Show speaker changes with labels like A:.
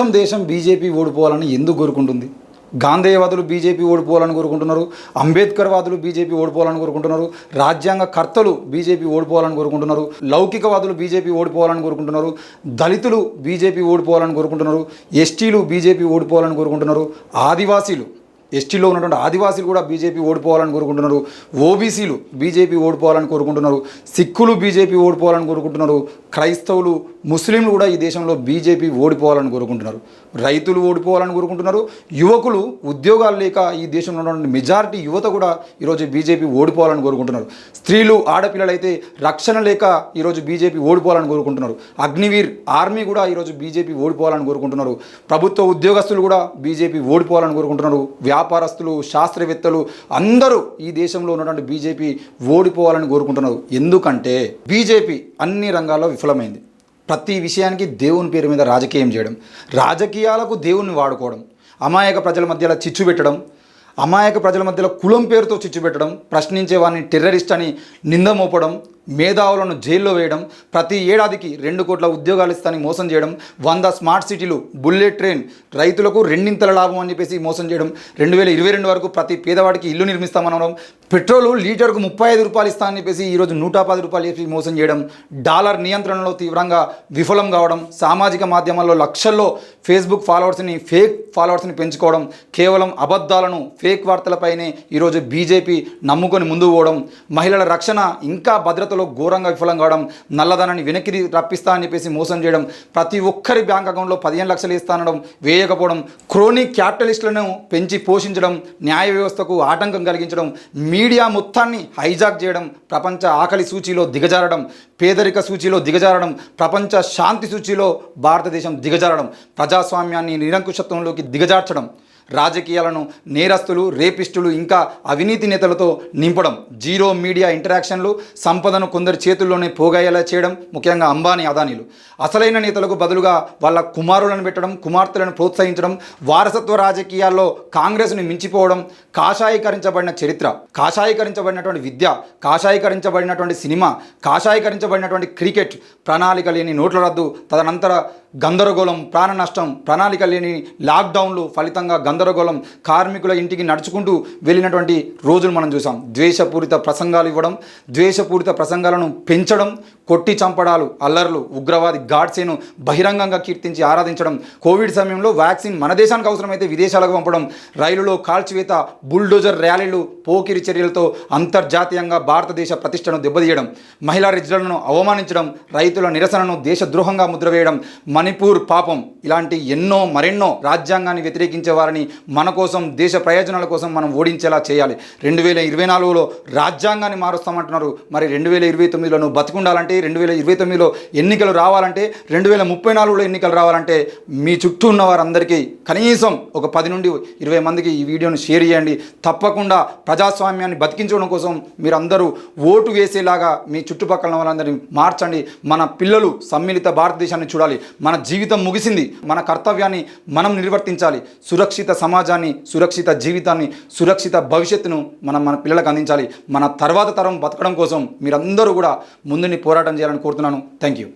A: మొత్తం దేశం బీజేపీ ఓడిపోవాలని ఎందుకు కోరుకుంటుంది? గాంధేయవాదులు బీజేపీ ఓడిపోవాలని కోరుకుంటున్నారు, అంబేద్కర్ వాదులు బీజేపీ ఓడిపోవాలని కోరుకుంటున్నారు, రాజ్యాంగ కర్తలు బీజేపీ ఓడిపోవాలని కోరుకుంటున్నారు, లౌకికవాదులు బీజేపీ ఓడిపోవాలని కోరుకుంటున్నారు, దళితులు బీజేపీ ఓడిపోవాలని కోరుకుంటున్నారు, ఎస్టీలు బీజేపీ ఓడిపోవాలని కోరుకుంటున్నారు, ఆదివాసీలు ఎస్టీలో ఉన్నటువంటి ఆదివాసీలు కూడా బీజేపీ ఓడిపోవాలని కోరుకుంటున్నారు, ఓబీసీలు బీజేపీ ఓడిపోవాలని కోరుకుంటున్నారు, సిక్కులు బీజేపీ ఓడిపోవాలని కోరుకుంటున్నారు, క్రైస్తవులు ముస్లింలు కూడా ఈ దేశంలో బీజేపీ ఓడిపోవాలని కోరుకుంటున్నారు, రైతులు ఓడిపోవాలని కోరుకుంటున్నారు, యువకులు ఉద్యోగాలు లేక ఈ దేశంలో ఉన్నటువంటి మెజారిటీ యువత కూడా ఈరోజు బీజేపీ ఓడిపోవాలని కోరుకుంటున్నారు, స్త్రీలు ఆడపిల్లలు అయితే రక్షణ లేక ఈరోజు బీజేపీ ఓడిపోవాలని కోరుకుంటున్నారు, అగ్నివీర్ ఆర్మీ కూడా ఈరోజు బీజేపీ ఓడిపోవాలని కోరుకుంటున్నారు, ప్రభుత్వ ఉద్యోగస్తులు కూడా బీజేపీ ఓడిపోవాలని కోరుకుంటున్నారు, వ్యాపారస్తులు శాస్త్రవేత్తలు అందరూ ఈ దేశంలో ఉన్నటువంటి బీజేపీ ఓడిపోవాలని కోరుకుంటున్నారు. ఎందుకంటే బీజేపీ అన్ని రంగాల్లో విఫలమైంది. ప్రతి విషయానికి దేవుని పేరు మీద రాజకీయం చేయడం, రాజకీయాలకు దేవుణ్ణి వాడుకోవడం, అమాయక ప్రజల మధ్యలో చిచ్చు పెట్టడం, అమాయక ప్రజల మధ్యలో కులం పేరుతో చిచ్చు పెట్టడం, ప్రశ్నించే వారిని టెర్రరిస్ట్ అని నింద మోపడం, మేధావులను జైల్లో వేయడం, ప్రతి ఏడాదికి 2 కోట్ల ఉద్యోగాలు ఇస్తానని మోసం చేయడం, 100 స్మార్ట్ సిటీలు, బుల్లెట్ ట్రైన్, రైతులకు రెండింతల లాభం అని చెప్పేసి మోసం చేయడం, 2022 వరకు ప్రతి పేదవాడికి ఇల్లు నిర్మిస్తామనడం, పెట్రోలు లీటర్కు 35 రూపాయలు ఇస్తానని చెప్పేసి ఈరోజు 110 రూపాయలు చెప్పి మోసం చేయడం, డాలర్ నియంత్రణలో తీవ్రంగా విఫలం కావడం, సామాజిక మాధ్యమాల్లో లక్షల్లో ఫేస్బుక్ ఫాలోవర్స్ని ఫేక్ ఫాలోవర్స్ని పెంచుకోవడం, కేవలం అబద్ధాలను ఫేక్ వార్తలపైనే ఈరోజు బీజేపీ నమ్ముకొని ముందుకు పోవడం, మహిళల రక్షణ ఇంకా భద్రతలో ఘోరంగా విఫలం కావడం, నల్లధనాన్ని వెనక్కి రప్పిస్తా అని చెప్పేసి మోసం చేయడం, ప్రతి ఒక్కరి బ్యాంక్ అకౌంట్లో 15 లక్షలు ఇస్తానడం వేయకపోవడం, క్రోనిక్ క్యాపిటలిస్టులను పెంచి పోషించడం, న్యాయ వ్యవస్థకు ఆటంకం కలిగించడం, మీడియా మొత్తాన్ని హైజాక్ చేయడం, ప్రపంచ ఆకలి సూచీలో దిగజారడం, పేదరిక సూచీలో దిగజారడం, ప్రపంచ శాంతి సూచీలో భారతదేశం దిగజారడం, ప్రజాస్వామ్యాన్ని నిరంకుశత్వంలోకి దిగజార్చడం, రాజకీయాలను నేరస్తులు రేపిస్టులు ఇంకా అవినీతి నేతలతో నింపడం, జీరో మీడియా ఇంటరాక్షన్లు, సంపదను కొందరి చేతుల్లోనే పోగయ్యేలా చేయడం, ముఖ్యంగా అంబానీ అదానీలు, అసలైన నేతలకు బదులుగా వాళ్ళ కుమారులను పెట్టడం, కుమార్తెలను ప్రోత్సహించడం, వారసత్వ రాజకీయాల్లో కాంగ్రెస్ను మించిపోవడం, కాషాయీకరించబడిన చరిత్ర, కాషాయీకరించబడినటువంటి విద్య, కాషాయీకరించబడినటువంటి సినిమా, కాషాయీకరించబడినటువంటి క్రికెట్, ప్రణాళిక లేని నోట్ల రద్దు, తదనంతర గందరగోళం, ప్రాణ నష్టం, ప్రణాళిక లేని లాక్డౌన్లు, ఫలితంగా గందరగోళం, కార్మికుల ఇంటికి నడుచుకుంటూ వెళ్ళినటువంటి రోజులు మనం చూసాం. ద్వేషపూరిత ప్రసంగాలు ఇవ్వడం, ద్వేషపూరిత ప్రసంగాలను పెంచడం, కొట్టి చంపడాలు, అల్లర్లు, ఉగ్రవాది గాడ్సేను బహిరంగంగా కీర్తించి ఆరాధించడం, కోవిడ్ సమయంలో వ్యాక్సిన్ మన దేశానికి అవసరమైతే విదేశాలకు పంపడం, రైలులో కాల్చివేత, బుల్డోజర్ ర్యాలీలు, పోకిరి చర్యలతో అంతర్జాతీయంగా భారతదేశ ప్రతిష్టను దెబ్బతీయడం, మహిళా రిజర్లను అవమానించడం, రైతుల నిరసనను దేశద్రోహంగా ముద్రవేయడం, మణిపూర్ పాపం, ఇలాంటి మరెన్నో రాజ్యాంగాన్ని వ్యతిరేకించే వారిని మన కోసం, దేశ ప్రయోజనాల కోసం మనం ఓడించేలా చేయాలి. 2024లో రాజ్యాంగాన్ని మారుస్తామంటున్నారు. మరి 2029లో నువ్వు బతికుండాలంటే, 2029లో ఎన్నికలు రావాలంటే, 2034లో ఎన్నికలు రావాలంటే మీ చుట్టూ ఉన్న వారందరికీ కనీసం ఒక 10 నుండి 20 మందికి ఈ వీడియోను షేర్ చేయండి. తప్పకుండా ప్రజాస్వామ్యాన్ని బతికించడం కోసం మీరందరూ ఓటు వేసేలాగా మీ చుట్టుపక్కల వాళ్ళందరినీ మార్చండి. మన పిల్లలు సమ్మిళిత భారతదేశాన్ని చూడాలి. మన జీవితం ముగిసింది, మన కర్తవ్యాన్ని మనం నిర్వర్తించాలి. సురక్షిత సమాజాన్ని, సురక్షిత జీవితాన్ని, సురక్షిత భవిష్యత్తును మన పిల్లలకు అందించాలి. మన తర్వాత తరం బతకడం కోసం మీరందరూ కూడా ముందుని పోరాటం చేయాలని కోరుతున్నాను. Thank you.